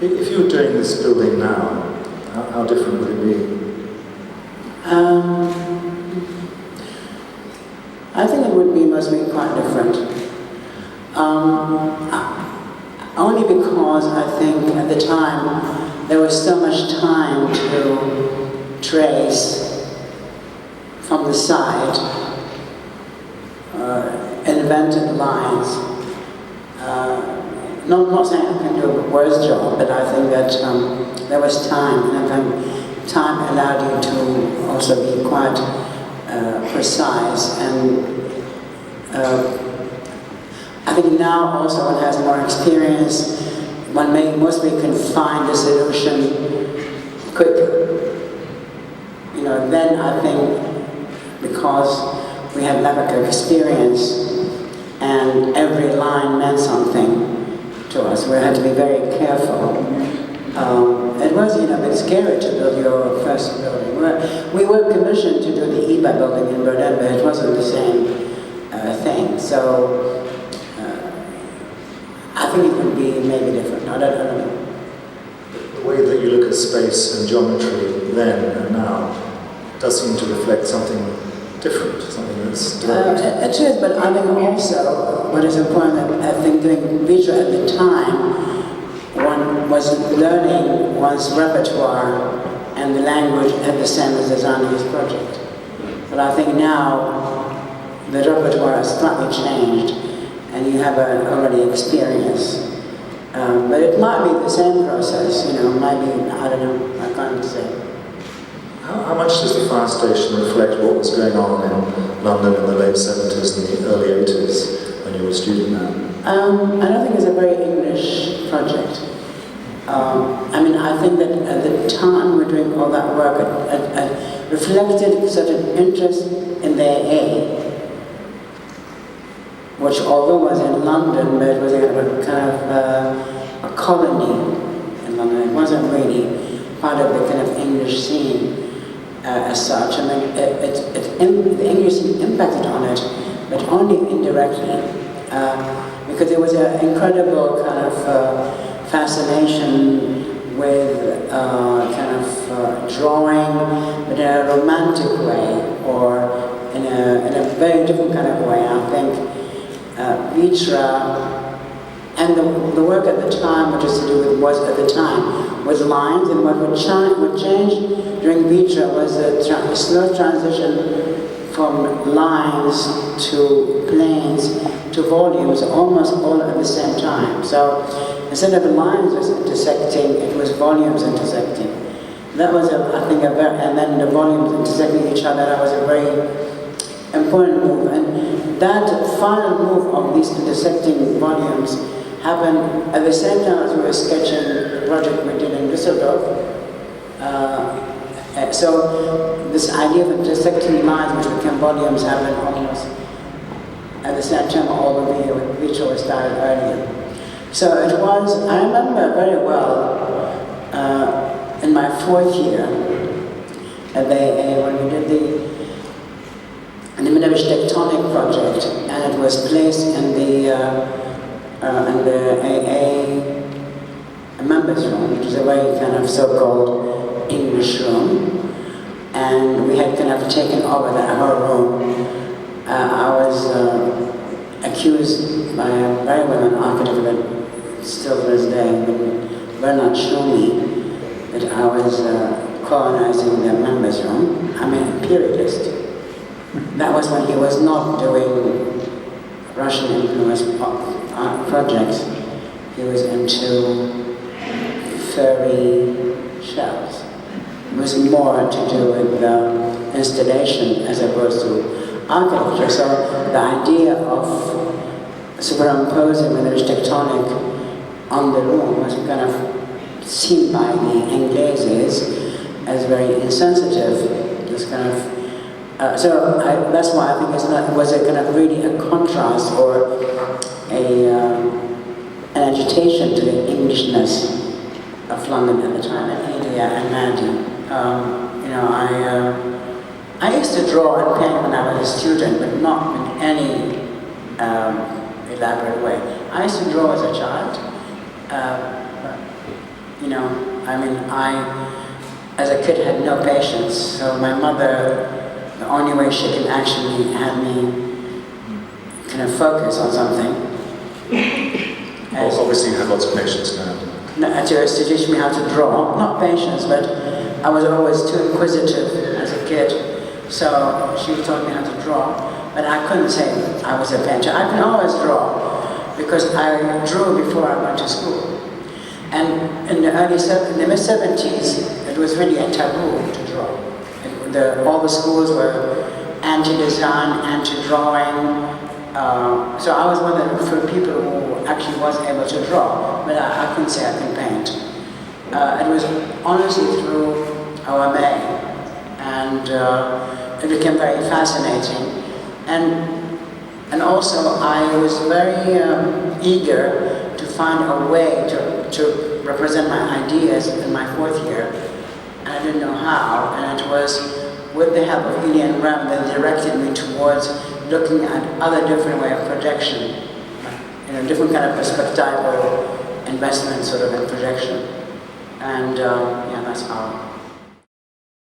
If you were doing this building now, how different would it be? I think it would be mostly quite different. Only because I think at the time there was so much time to trace from the side invented lines. Not saying I can do a worse job, but I think that there was time, and I think time allowed you to also be quite precise. And I think now also one has more experience, mostly can find the solution quicker. You know, then I think because we had lack of experience and every line meant something to us, we had to be very careful. It was, a bit scary to build your first building. We were commissioned to do the IBA building in Berlin, but it wasn't the same thing. So I think it would be maybe different. I don't know. The way that you look at space and geometry then and now does seem to reflect something different, something that's developed. It is, but I think also what is important, I think doing vitra at the time, one was learning one's repertoire and the language at the same as designing his project. But I think now the repertoire has slightly changed and you have already experience. But it might be the same process, maybe, I don't know, I can't say. How much does the fire station reflect what was going on in London in the late 70s and the early 80s when you were a student there? I don't think it's a very English project. I think that at the time we're doing all that work, it reflected certain interest in the AA, which although was in London, but it was a kind of a colony in London. It wasn't really part of the kind of English scene as such. The English scene impacted on it, but only indirectly, because there was an incredible kind of fascination with drawing, but in a romantic way, or in a very different kind of way. I think vitra and the work at the time, which is to do with was at the time, was lines, and what would change during vitra was a slow transition from lines to planes to volumes, almost all at the same time. So instead of lines intersecting, it was volumes intersecting. That was, and then the volumes intersecting each other, that was a very important move. And that final move of these intersecting volumes happened at the same time as we were sketching the project we did in Düsseldorf. So this idea of intersecting lines which became volumes happened almost at the same time all over here when vitra was started earlier. So it was, I remember very well, in my fourth year at the AA when we did the Middle-East Tectonic project, and it was placed in the AA members room, which is a very kind of so-called English room, and we had kind of taken over that whole room. I was accused by a very well-known architect that still to this day, Bernard Schumi, that I was colonizing the members room. Imperialist. That was when he was not doing Russian influenced projects. He was into furry shells. It was more to do with installation as opposed to architecture. So the idea of superimposing Middle-East Tectonic on the room was kind of seen by the Ingleses as very insensitive. This kind of that's why I think it was a kind of really a contrast or an agitation to the Englishness of London at the time, and India and Mandy. I used to draw and paint when I was a student, but not in any elaborate way. I used to draw as a child. you know, I mean, as a kid, had no patience. So my mother, the only way she can actually have me kind of focus on something. Well, obviously you have lots of patience now. To teach me how to draw. Not patience, but I was always too inquisitive as a kid. So she taught me how to draw. But I couldn't say I was a painter. I can always draw because I drew before I went to school. And in the mid-70s, it was really a taboo to draw. All the schools were anti-design, anti-drawing. So I was one of the few people who actually was able to draw, but I couldn't say I can paint. It was honestly through OMA, and it became very fascinating. And also I was very eager to find a way to represent my ideas in my 4th year, and I didn't know how, and it was with the help of Ilian Ram that directed me towards looking at other different way of projection, different kind of perspectival investment sort of in projection. And yeah, that's how